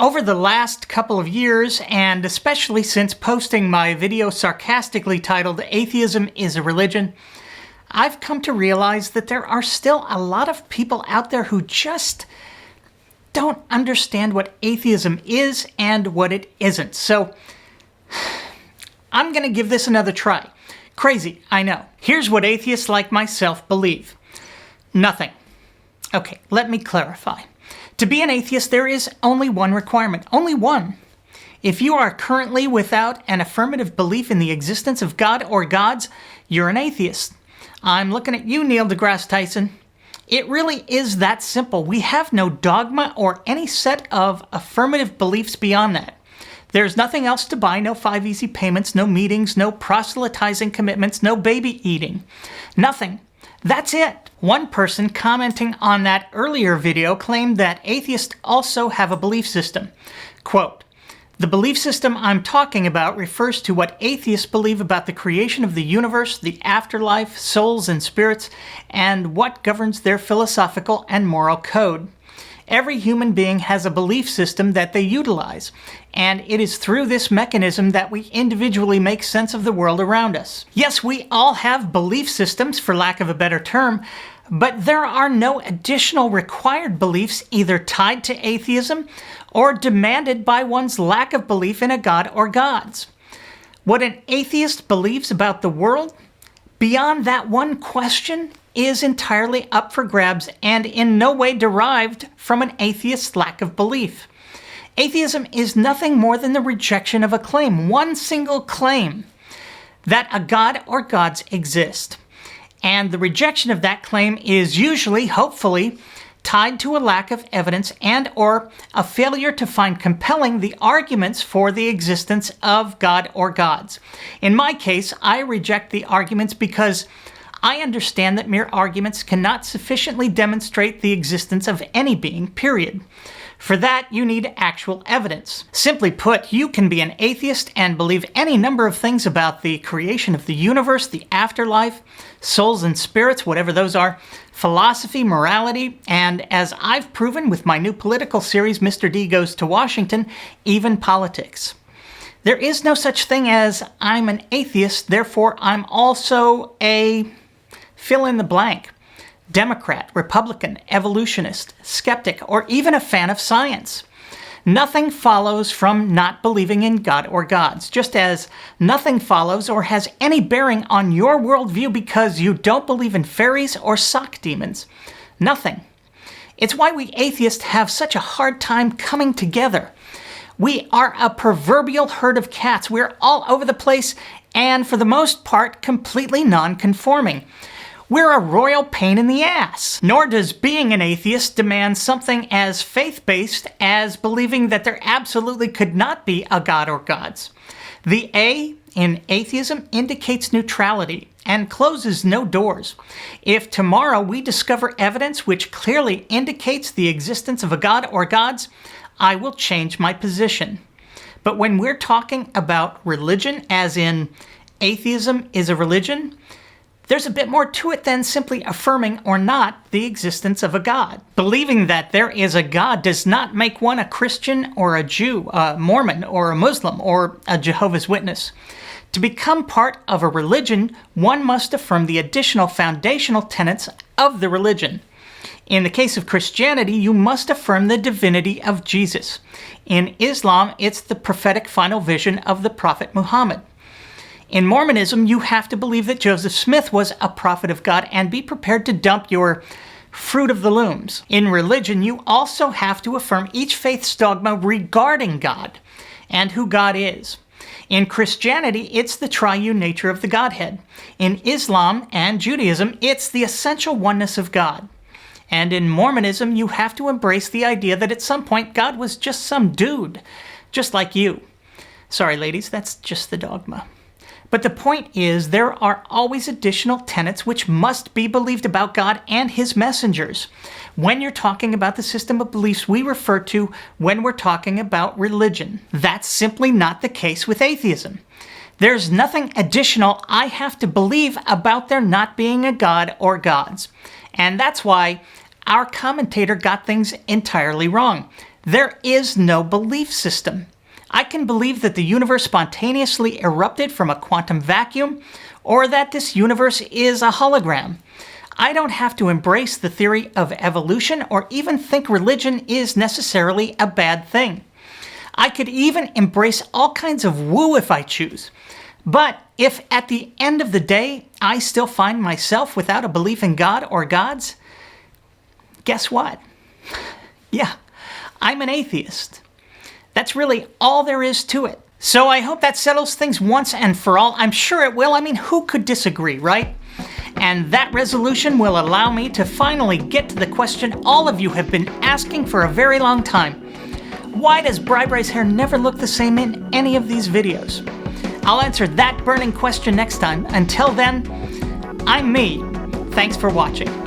Over the last couple of years, and especially since posting my video sarcastically titled Atheism is a Religion, I've come to realize that there are still a lot of people out there who just don't understand what atheism is and what it isn't. So I'm going to give this another try. Crazy, I know. Here's what atheists like myself believe. Nothing. Okay, let me clarify. To be an atheist, there is only one requirement. Only one. If you are currently without an affirmative belief in the existence of God or gods, you're an atheist. I'm looking at you, Neil deGrasse Tyson. It really is that simple. We have no dogma or any set of affirmative beliefs beyond that. There's nothing else to buy, no 5 easy payments, no meetings, no proselytizing commitments, no baby eating. Nothing. That's it. One person commenting on that earlier video claimed that atheists also have a belief system. Quote, "The belief system I'm talking about refers to what atheists believe about the creation of the universe, the afterlife, souls and spirits, and what governs their philosophical and moral code. Every human being has a belief system that they utilize, and it is through this mechanism that we individually make sense of the world around us. Yes, we all have belief systems, for lack of a better term, but there are no additional required beliefs either tied to atheism or demanded by one's lack of belief in a god or gods. What an atheist believes about the world, beyond that one question, is entirely up for grabs and in no way derived from an atheist's lack of belief. Atheism is nothing more than the rejection of a claim, one single claim, that a god or gods exist. And the rejection of that claim is usually, hopefully, tied to a lack of evidence and or a failure to find compelling the arguments for the existence of God or gods. In my case, I reject the arguments because I understand that mere arguments cannot sufficiently demonstrate the existence of any being, period. For that, you need actual evidence. Simply put, you can be an atheist and believe any number of things about the creation of the universe, the afterlife, souls and spirits, whatever those are, philosophy, morality, and as I've proven with my new political series, Mr. D Goes to Washington, even politics. There is no such thing as I'm an atheist, therefore I'm also a fill in the blank. Democrat, Republican, evolutionist, skeptic, or even a fan of science. Nothing follows from not believing in God or gods, just as nothing follows or has any bearing on your worldview because you don't believe in fairies or sock demons. Nothing. It's why we atheists have such a hard time coming together. We are a proverbial herd of cats. We're all over the place and, for the most part, completely non-conforming. We're a royal pain in the ass. Nor does being an atheist demand something as faith-based as believing that there absolutely could not be a god or gods. The A in atheism indicates neutrality and closes no doors. If tomorrow we discover evidence which clearly indicates the existence of a god or gods, I will change my position. But when we're talking about religion, as in atheism is a religion, there's a bit more to it than simply affirming or not the existence of a god. Believing that there is a god does not make one a Christian or a Jew, a Mormon or a Muslim or a Jehovah's Witness. To become part of a religion, one must affirm the additional foundational tenets of the religion. In the case of Christianity, you must affirm the divinity of Jesus. In Islam, it's the prophetic final vision of the Prophet Muhammad. In Mormonism, you have to believe that Joseph Smith was a prophet of God and be prepared to dump your fruit of the looms. In religion, you also have to affirm each faith's dogma regarding God and who God is. In Christianity, it's the triune nature of the Godhead. In Islam and Judaism, it's the essential oneness of God. And in Mormonism, you have to embrace the idea that at some point God was just some dude, just like you. Sorry, ladies, that's just the dogma. But the point is, there are always additional tenets which must be believed about God and his messengers when you're talking about the system of beliefs we refer to when we're talking about religion. That's simply not the case with atheism. There's nothing additional I have to believe about there not being a god or gods. And that's why our commentator got things entirely wrong. There is no belief system. I can believe that the universe spontaneously erupted from a quantum vacuum, or that this universe is a hologram. I don't have to embrace the theory of evolution or even think religion is necessarily a bad thing. I could even embrace all kinds of woo if I choose. But if at the end of the day, I still find myself without a belief in God or gods, guess what? Yeah, I'm an atheist. That's really all there is to it. So I hope that settles things once and for all. I'm sure it will. I mean, who could disagree, right? And that resolution will allow me to finally get to the question all of you have been asking for a very long time. Why does Bri-Bri's hair never look the same in any of these videos? I'll answer that burning question next time. Until then, I'm me. Thanks for watching.